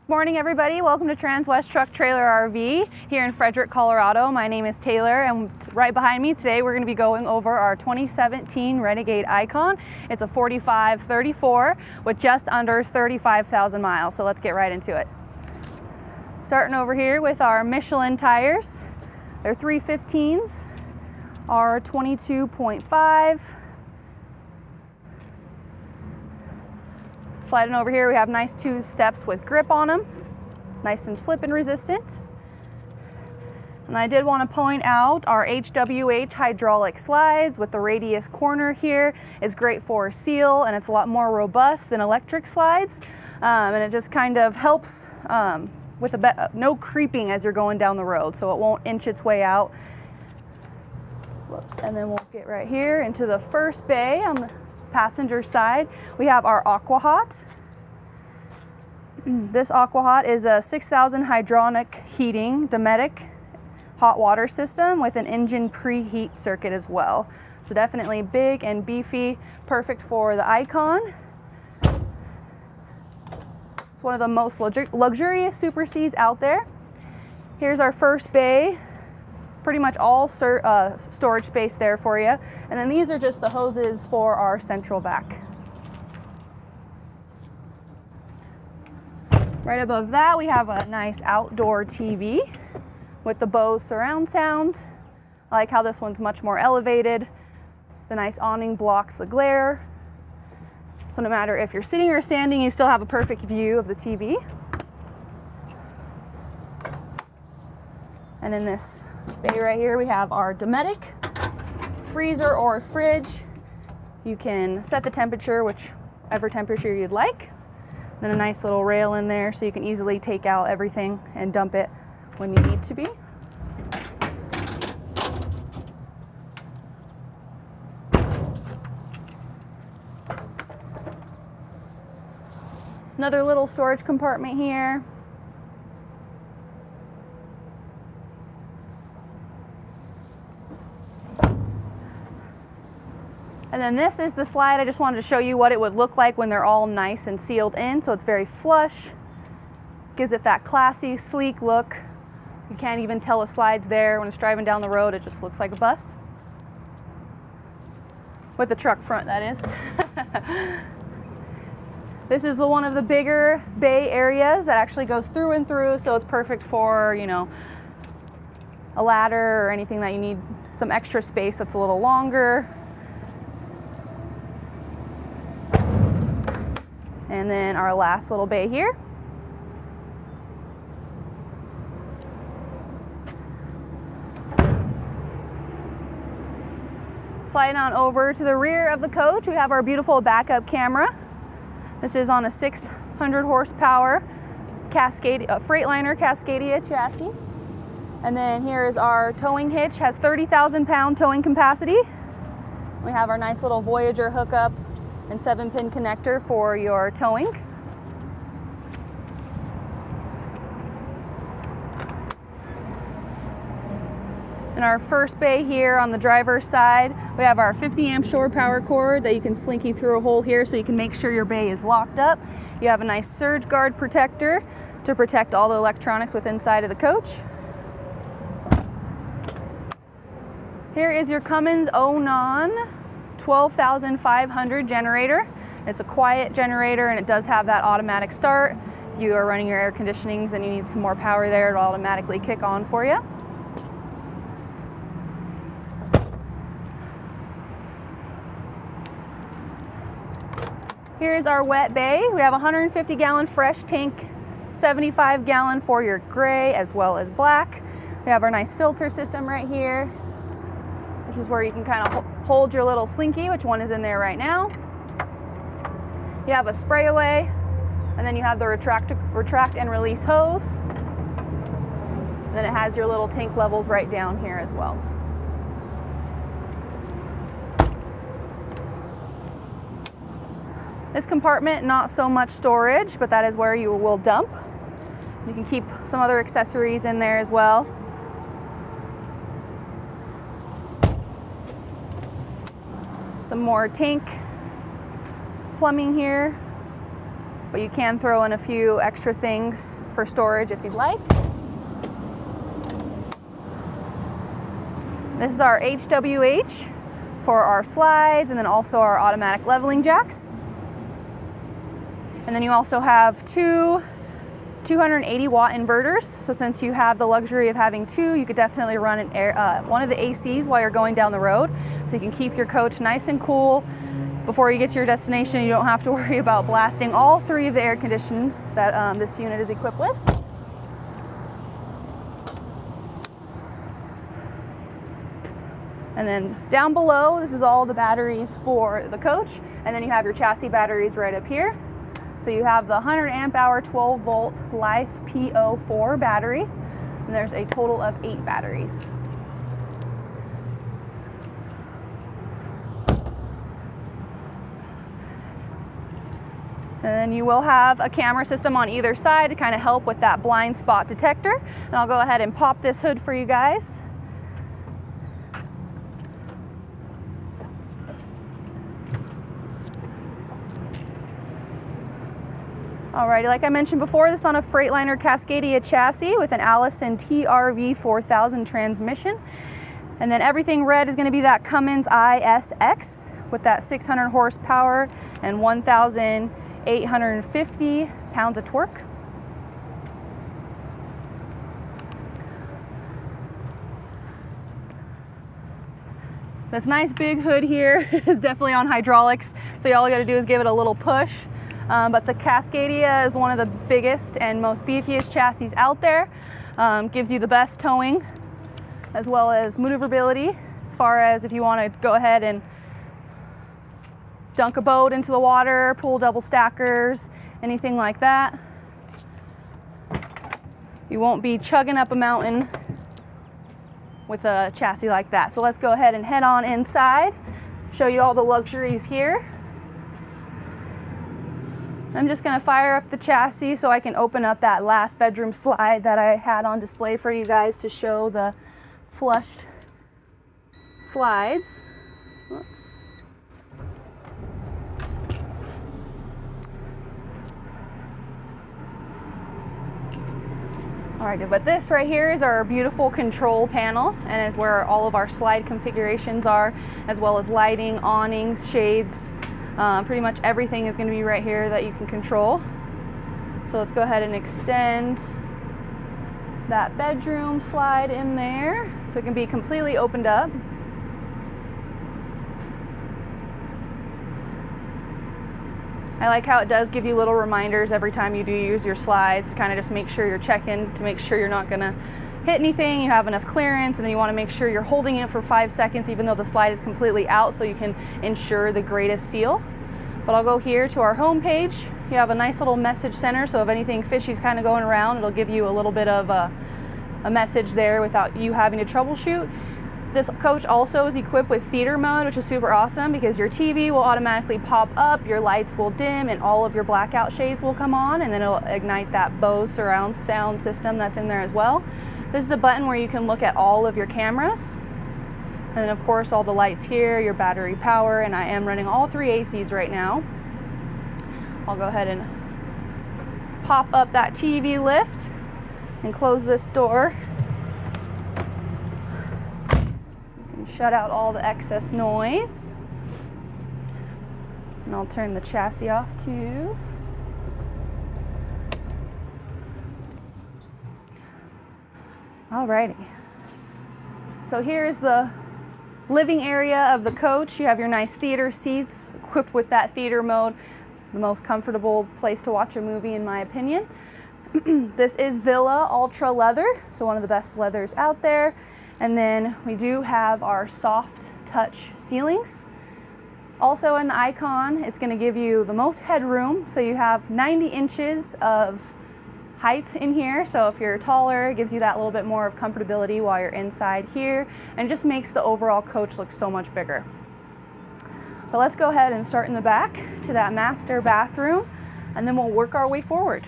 Morning everybody, welcome to Transwest Truck Trailer RV here in Frederick, Colorado. My name is Taylor and right behind me today we're going to be going over our 2017 Renegade IKON. It's a 4534 with just under 35,000 miles, so let's get right into it. Starting over here with our Michelin tires. They're 315s, are 22.5. Sliding over here, we have nice 2 steps with grip on them, nice and slip and resistant. And I did want to point out our HWH hydraulic slides with the radius corner here. It's great for seal and it's a lot more robust than electric slides. And it just kind of helps with no creeping as you're going down the road, so it won't inch its way out. Whoops. And then we'll get right here into the first bay on the passenger side. We have our Aqua Hot. This Aqua Hot is a 6,000 hydronic heating Dometic hot water system with an engine preheat circuit as well. So definitely big and beefy, perfect for the IKON. It's one of the most luxurious Super Cs out there. Here's our first bay. Pretty much all storage space there for you. And then these are just the hoses for our central vac. Right above that, we have a nice outdoor TV with the Bose surround sound. I like how this one's much more elevated. The nice awning blocks the glare. So no matter if you're sitting or standing, you still have a perfect view of the TV. And in this bay right here, we have our Dometic freezer or fridge. You can set the temperature, whichever temperature you'd like. Then a nice little rail in there so you can easily take out everything and dump it when you need to be. Another little storage compartment here. And then this is the slide. I just wanted to show you what it would look like when they're all nice and sealed in. So it's very flush, gives it that classy, sleek look. You can't even tell a slide's there. When it's driving down the road, it just looks like a bus. With the truck front, that is. This is one of the bigger bay areas that actually goes through and through, so it's perfect for, you know, a ladder or anything that you need some extra space that's a little longer. And then our last little bay here. Sliding on over to the rear of the coach, we have our beautiful backup camera. This is on a 600 horsepower Freightliner Cascadia Chassis. And then here is our towing hitch, has 30,000 pound towing capacity. We have our nice little Voyager hookup and 7-pin connector for your towing. In our first bay here on the driver's side, we have our 50 amp shore power cord that you can slinky through a hole here so you can make sure your bay is locked up. You have a nice surge guard protector to protect all the electronics within inside of the coach. Here is your Cummins ISX 12,500 generator. It's a quiet generator and it does have that automatic start. If you are running your air conditionings and you need some more power there, it'll automatically kick on for you. Here's our wet bay. We have a 150 gallon fresh tank, 75 gallon for your gray as well as black. We have our nice filter system right here. This is where you can kind of hold your little slinky, which one is in there right now. You have a spray away, and then you have the retract and release hose. And then it has your little tank levels right down here as well. This compartment, not so much storage, but that is where you will dump. You can keep some other accessories in there as well. Some more tank plumbing here. but you can throw in a few extra things for storage if you'd like. This is our HWH for our slides, and then also our automatic leveling jacks. And then you also have two 280 watt inverters. So since you have the luxury of having two, you could definitely run one of the ACs while you're going down the road. So you can keep your coach nice and cool. Before you get to your destination, you don't have to worry about blasting all three of the air conditions that this unit is equipped with. And then down below, this is all the batteries for the coach. And then you have your chassis batteries right up here. So you have the 100 amp hour 12 volt Life PO4 battery. And there's a total of 8 batteries. And then you will have a camera system on either side to kind of help with that blind spot detector. And I'll go ahead and pop this hood for you guys. Alrighty, like I mentioned before, this is on a Freightliner Cascadia chassis with an Alison TRV4000 transmission. And then everything red is going to be that Cummins ISX with that 600 horsepower and 1,850 pounds of torque. This nice big hood here is definitely on hydraulics, so all you got to do is give it a little push. But the Cascadia is one of the biggest and most beefiest chassis out there. Gives you the best towing as well as maneuverability as far as if you want to go ahead and dunk a boat into the water, pull double stackers, anything like that. You won't be chugging up a mountain with a chassis like that. So let's go ahead and head on inside, show you all the luxuries here. I'm just going to fire up the chassis so I can open up that last bedroom slide that I had on display for you guys to show the flushed slides. Whoops. Alright, but this right here is our beautiful control panel, and is where all of our slide configurations are, as well as lighting, awnings, shades. Pretty much everything is going to be right here that you can control. So let's go ahead and extend that bedroom slide in there so it can be completely opened up. I like how it does give you little reminders every time you do use your slides to kind of just make sure you're checking to make sure you're not going to hit anything, you have enough clearance, and then you want to make sure you're holding it for 5 seconds even though the slide is completely out so you can ensure the greatest seal. But I'll go here to our home page. You have a nice little message center, so if anything fishy is kind of going around, it'll give you a little bit of a message there without you having to troubleshoot. This coach also is equipped with theater mode, which is super awesome because your TV will automatically pop up, your lights will dim, and all of your blackout shades will come on, and then it'll ignite that Bose surround sound system that's in there as well. This is a button where you can look at all of your cameras. And then of course all the lights here, your battery power, and I am running all 3 ACs right now. I'll go ahead and pop up that TV lift and close this door. So you can shut out all the excess noise. And I'll turn the chassis off too. Alrighty. So here's the living area of the coach. You have your nice theater seats equipped with that theater mode, the most comfortable place to watch a movie in my opinion. This is Villa Ultra Leather, so one of the best leathers out there. And then we do have our soft touch ceilings. Also in the IKON, it's going to give you the most headroom, so you have 90 inches of height in here, so if you're taller, it gives you that little bit more of comfortability while you're inside here, and just makes the overall coach look so much bigger. But let's go ahead and start in the back to that master bathroom, and then we'll work our way forward.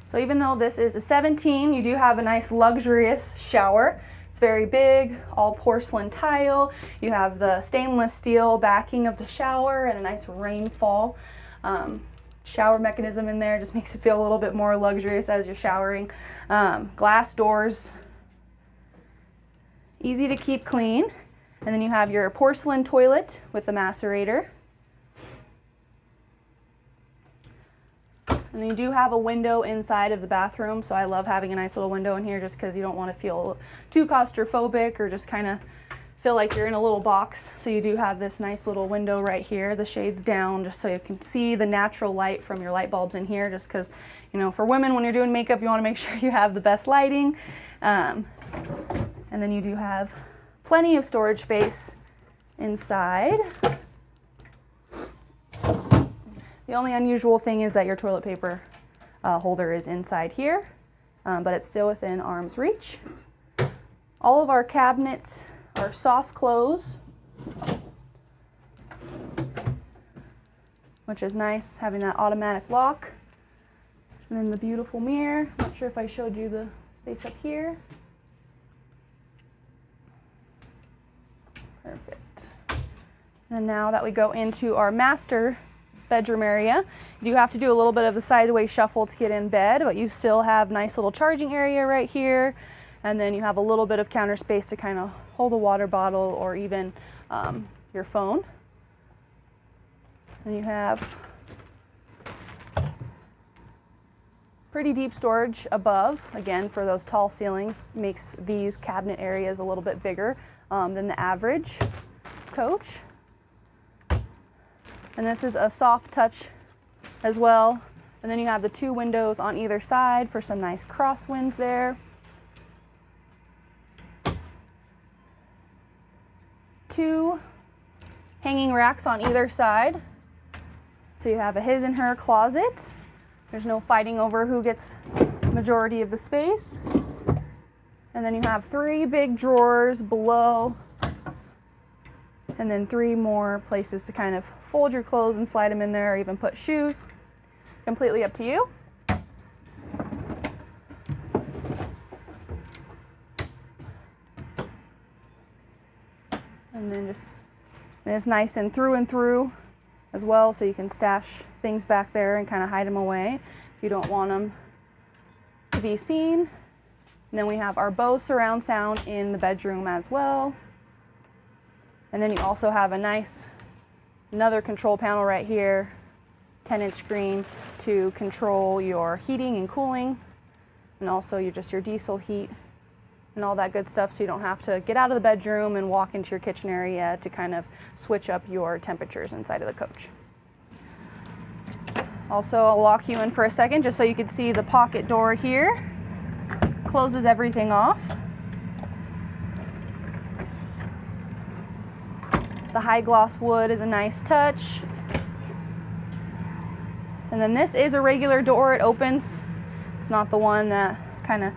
So even though this is a 17, you do have a nice luxurious shower. It's very big, all porcelain tile. You have the stainless steel backing of the shower and a nice rainfall shower mechanism in there. Just makes it feel a little bit more luxurious as you're showering. Glass doors, easy to keep clean. And then you have your porcelain toilet with the macerator. And then you do have a window inside of the bathroom, so I love having a nice little window in here just because you don't want to feel too claustrophobic or just kind of feel like you're in a little box. So you do have this nice little window right here, the shades down, just so you can see the natural light from your light bulbs in here, just because, you know, for women, when you're doing makeup, you want to make sure you have the best lighting. And then you do have plenty of storage space inside. The only unusual thing is that your toilet paper holder is inside here, but it's still within arm's reach. All of our cabinets are soft close, which is nice, having that automatic lock. And then the beautiful mirror. Not sure if I showed you the space up here. Perfect. And now that we go into our master bedroom area, you do have to do a little bit of the sideways shuffle to get in bed, but you still have nice little charging area right here. And then you have a little bit of counter space to kind of hold a water bottle or even your phone. And you have pretty deep storage above. Again, for those tall ceilings, makes these cabinet areas a little bit bigger than the average coach. And this is a soft touch as well. And then you have the two windows on either side for some nice crosswinds there. Two hanging racks on either side. So you have a his and her closet. There's no fighting over who gets the majority of the space. And then you have three big drawers below. And then three more places to kind of fold your clothes and slide them in there, or even put shoes. Completely up to you. And then it's nice and through as well, so you can stash things back there and kind of hide them away if you don't want them to be seen. And then we have our Bose surround sound in the bedroom as well. And then you also have another control panel right here, 10-inch screen to control your heating and cooling, and also your diesel heat and all that good stuff, so you don't have to get out of the bedroom and walk into your kitchen area to kind of switch up your temperatures inside of the coach. Also, I'll lock you in for a second just so you can see the pocket door here. Closes everything off. The high gloss wood is a nice touch. And then this is a regular door. It opens. It's not the one that kind of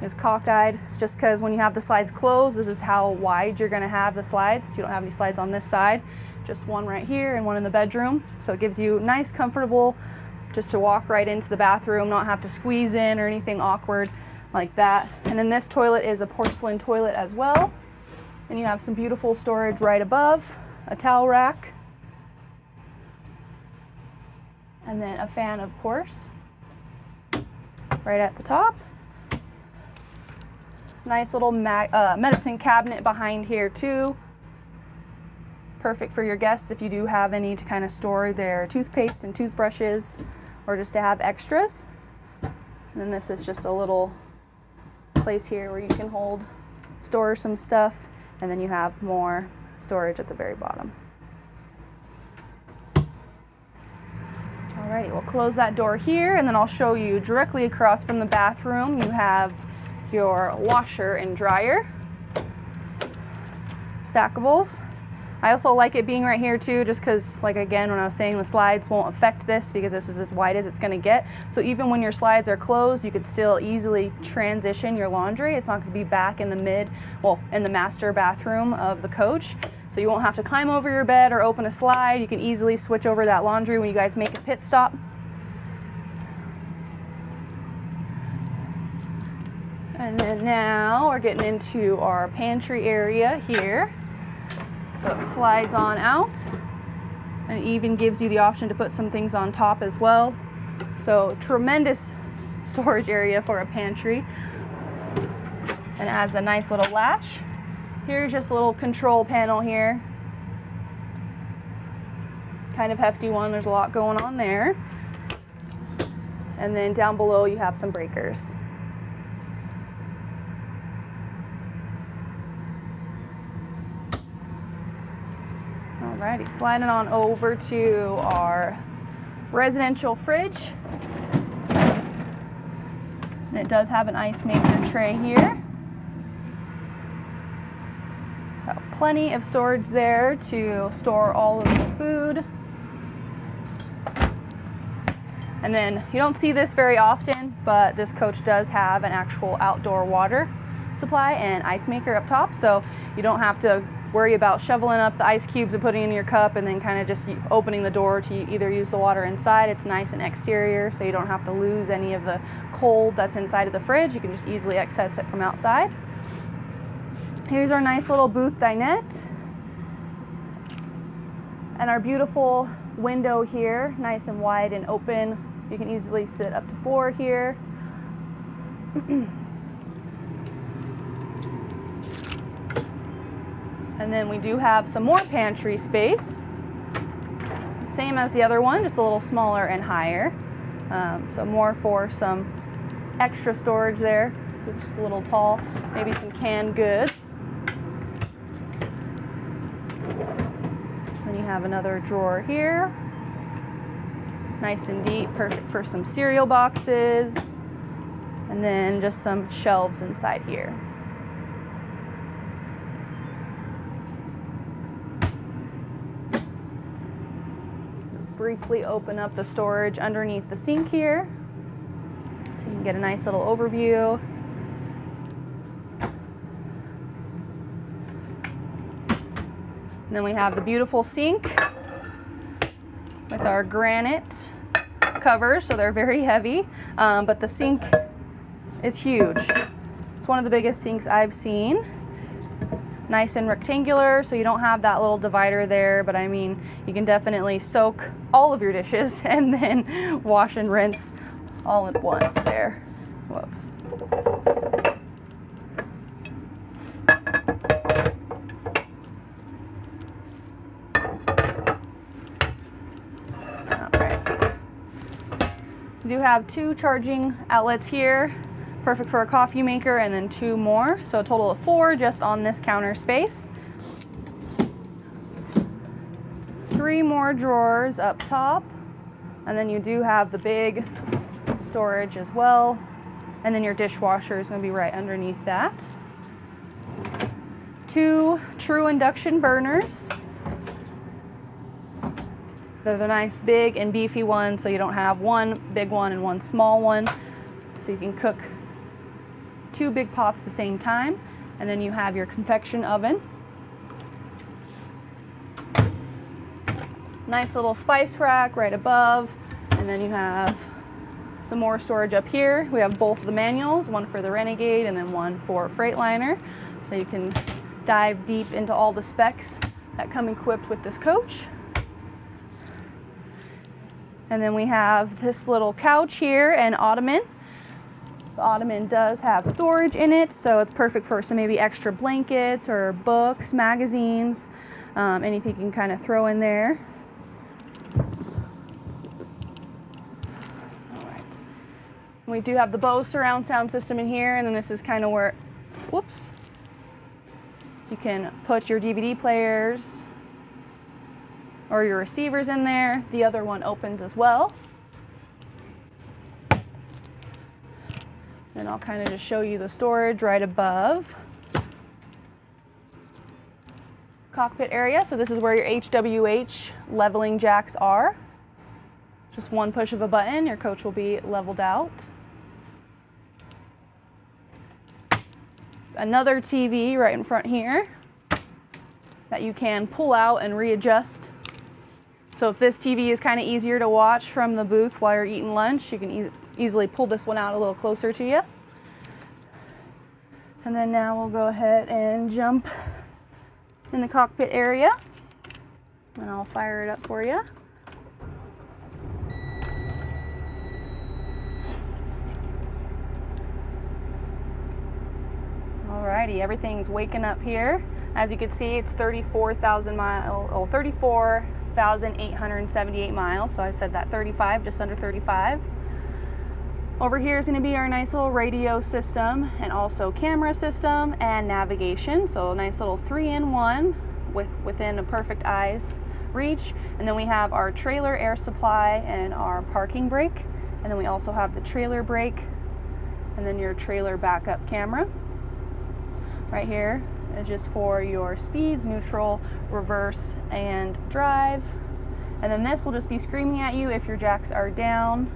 is cockeyed, just because when you have the slides closed, this is how wide you're going to have the slides. You don't have any slides on this side, just one right here and one in the bedroom. So it gives you nice, comfortable, just to walk right into the bathroom, not have to squeeze in or anything awkward like that. And then this toilet is a porcelain toilet as well. And you have some beautiful storage right above, a towel rack, and then a fan, of course, right at the top. Nice little medicine cabinet behind here too. Perfect for your guests if you do have any to kind of store their toothpaste and toothbrushes, or just to have extras. And then this is just a little place here where you can store some stuff, and then you have more storage at the very bottom. Alrighty, we'll close that door here, and then I'll show you directly across from the bathroom. You have your washer and dryer, stackables. I also like it being right here too, just because, like, again, when I was saying the slides won't affect this because this is as wide as it's going to get. So even when your slides are closed, you could still easily transition your laundry. It's not going to be back in the in the master bathroom of the coach. So you won't have to climb over your bed or open a slide. You can easily switch over that laundry when you guys make a pit stop. And then now we're getting into our pantry area here. So it slides on out, and it even gives you the option to put some things on top as well. So tremendous storage area for a pantry. And it has a nice little latch. Here's just a little control panel here. Kind of hefty one, there's a lot going on there. And then down below you have some breakers. Alrighty, sliding on over to our residential fridge. And it does have an ice maker tray here. So plenty of storage there to store all of the food. And then you don't see this very often, but this coach does have an actual outdoor water supply and ice maker up top, so you don't have to worry about shoveling up the ice cubes and putting in your cup and then kind of just opening the door to either use the water inside. It's nice and exterior, so you don't have to lose any of the cold that's inside of the fridge. You can just easily access it from outside. Here's our nice little booth dinette. And our beautiful window here, nice and wide and open. You can easily sit up to 4 here. And then we do have some more pantry space. Same as the other one, just a little smaller and higher. So more for some extra storage there. It's just a little tall, maybe some canned goods. Then you have another drawer here. Nice and deep, perfect for some cereal boxes. And then just some shelves inside here. Briefly open up the storage underneath the sink here so you can get a nice little overview. And then we have the beautiful sink with our granite covers, so they're very heavy, but the sink is huge. It's one of the biggest sinks I've seen. Nice and rectangular, so you don't have that little divider there, but I mean, you can definitely soak all of your dishes and then wash and rinse all at once there. Whoops. All right. We do have 2 charging outlets here. Perfect for a coffee maker, and then 2 more, so a total of 4 just on this counter space. 3 more drawers up top, and then you do have the big storage as well, and then your dishwasher is going to be right underneath that. 2 true induction burners. They're the nice big and beefy ones, so you don't have one big one and one small one, so you can cook 2 big pots at the same time. And then you have your convection oven. Nice little spice rack right above, and then you have some more storage up here. We have both the manuals, one for the Renegade and then one for Freightliner, so you can dive deep into all the specs that come equipped with this coach. And then we have this little couch here and ottoman. The ottoman does have storage in it, so it's perfect for some maybe extra blankets or books, magazines, anything you can kind of throw in there. All right. We do have the Bose surround sound system in here, and then this is kind of where, whoops, you can put your DVD players or your receivers in there. The other one opens as well. And I'll kind of just show you the storage right above. Cockpit area, so this is where your HWH leveling jacks are. Just one push of a button, your coach will be leveled out. Another TV right in front here that you can pull out and readjust. So if this TV is kind of easier to watch from the booth while you're eating lunch, you can easily pull this one out a little closer to you. And then now we'll go ahead and jump in the cockpit area, and I'll fire it up for you. Alrighty, everything's waking up here. As you can see, it's 34,878 miles. So I said that 35, just under 35. Over here is going to be our nice little radio system and also camera system and navigation. So a nice little 3-in-1 within a perfect eye's reach. And then we have our trailer air supply and our parking brake. And then we also have the trailer brake and then your trailer backup camera. Right here is just for your speeds, neutral, reverse, and drive. And then this will just be screaming at you if your jacks are down.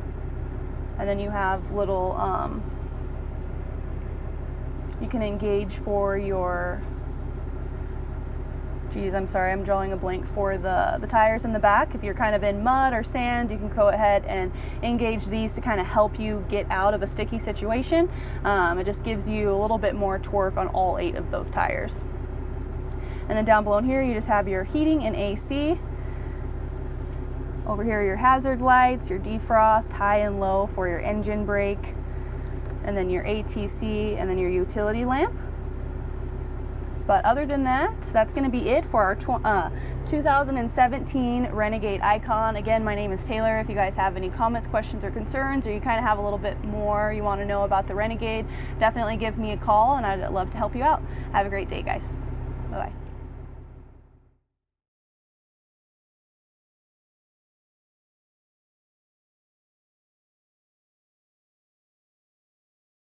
And then you have little, you can engage for your, I'm sorry, I'm drawing a blank for the tires in the back. If you're kind of in mud or sand, you can go ahead and engage these to kind of help you get out of a sticky situation. It just gives you a little bit more torque on all 8 of those tires. And then down below here, you just have your heating and AC. Over here are your hazard lights, your defrost, high and low for your engine brake, and then your ATC, and then your utility lamp. But other than that, that's going to be it for our 2017 Renegade IKON. Again, my name is Taylor. If you guys have any comments, questions, or concerns, or you kind of have a little bit more you want to know about the Renegade, definitely give me a call, and I'd love to help you out. Have a great day, guys. Bye-bye.